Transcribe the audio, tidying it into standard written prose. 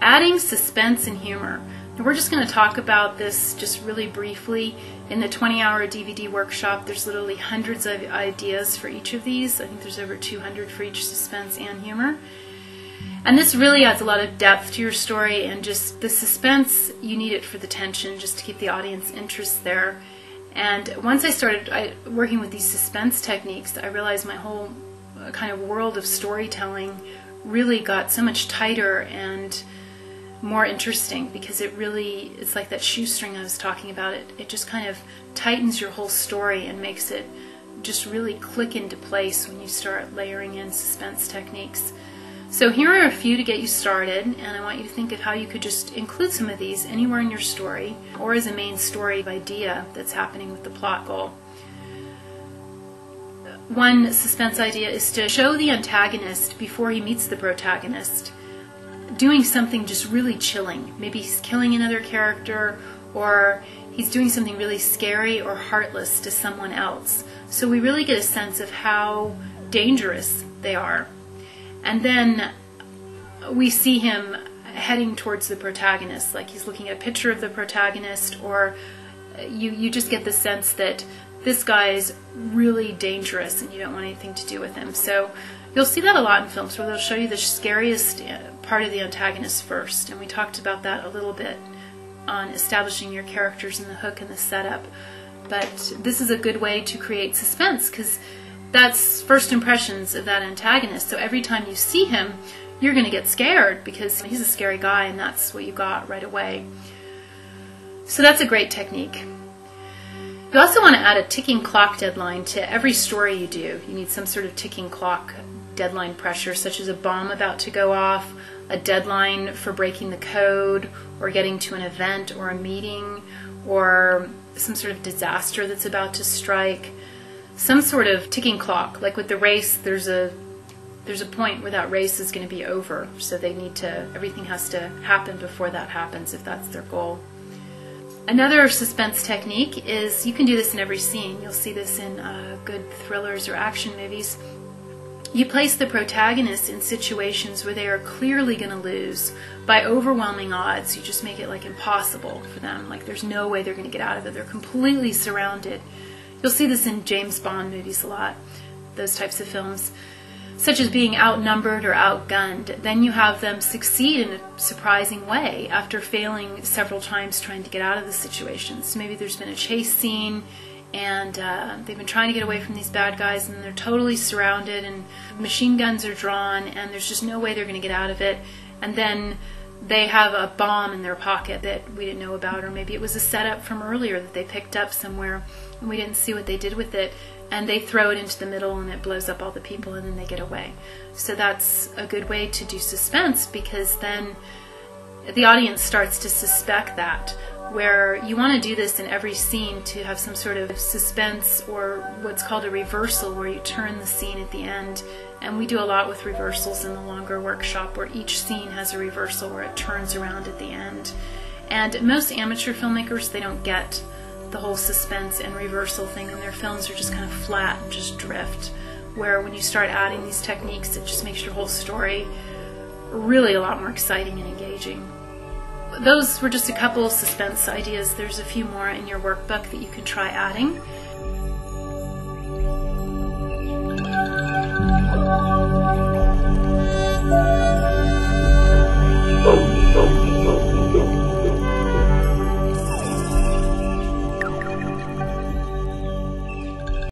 adding suspense and humor. And we're just going to talk about this just really briefly. In the 20-hour DVD workshop, there's literally hundreds of ideas for each of these. I think there's over 200 for each suspense and humor. And this really adds a lot of depth to your story, and just the suspense, you need it for the tension, just to keep the audience interest there. And once I started working with these suspense techniques, I realized my whole kind of world of storytelling really got so much tighter and more interesting, because it's like that shoestring I was talking about. It just kind of tightens your whole story and makes it just really click into place when you start layering in suspense techniques. So here are a few to get you started, and I want you to think of how you could just include some of these anywhere in your story, or as a main story idea that's happening with the plot goal. One suspense idea is to show the antagonist before he meets the protagonist doing something just really chilling. Maybe he's killing another character, or he's doing something really scary or heartless to someone else. So we really get a sense of how dangerous they are. And then we see him heading towards the protagonist, like he's looking at a picture of the protagonist, or you just get the sense that this guy is really dangerous and you don't want anything to do with him. So you'll see that a lot in films, where they'll show you the scariest part of the antagonist first, and we talked about that a little bit on establishing your characters and the hook and the setup. But this is a good way to create suspense, because that's first impressions of that antagonist. So every time you see him, you're going to get scared, because he's a scary guy, and that's what you got right away. So that's a great technique. You also want to add a ticking clock deadline to every story you do. You need some sort of ticking clock deadline pressure, such as a bomb about to go off, a deadline for breaking the code, or getting to an event or a meeting, or some sort of disaster that's about to strike. Some sort of ticking clock, like with the race, there's a point where that race is going to be over, so everything has to happen before that happens, if that's their goal. Another suspense technique is, you can do this in every scene. You'll see this in good thrillers or action movies. You place the protagonist in situations where they are clearly going to lose by overwhelming odds. You just make it like impossible for them, like there's no way they're going to get out of it. They're completely surrounded. You'll see this in James Bond movies a lot, those types of films, such as being outnumbered or outgunned. Then you have them succeed in a surprising way after failing several times trying to get out of the situation. So maybe there's been a chase scene, and they've been trying to get away from these bad guys, and they're totally surrounded, and machine guns are drawn, and there's just no way they're going to get out of it. And then they have a bomb in their pocket that we didn't know about, or maybe it was a setup from earlier that they picked up somewhere and we didn't see what they did with it, and they throw it into the middle and it blows up all the people, and then they get away. So that's a good way to do suspense, because then the audience starts to suspect that, where you want to do this in every scene to have some sort of suspense, or what's called a reversal, where you turn the scene at the end. And we do a lot with reversals in the longer workshop, where each scene has a reversal where it turns around at the end. And most amateur filmmakers, they don't get the whole suspense and reversal thing, and their films are just kind of flat and just drift. Where when you start adding these techniques, it just makes your whole story really a lot more exciting and engaging. Those were just a couple suspense ideas. There's a few more in your workbook that you can try adding.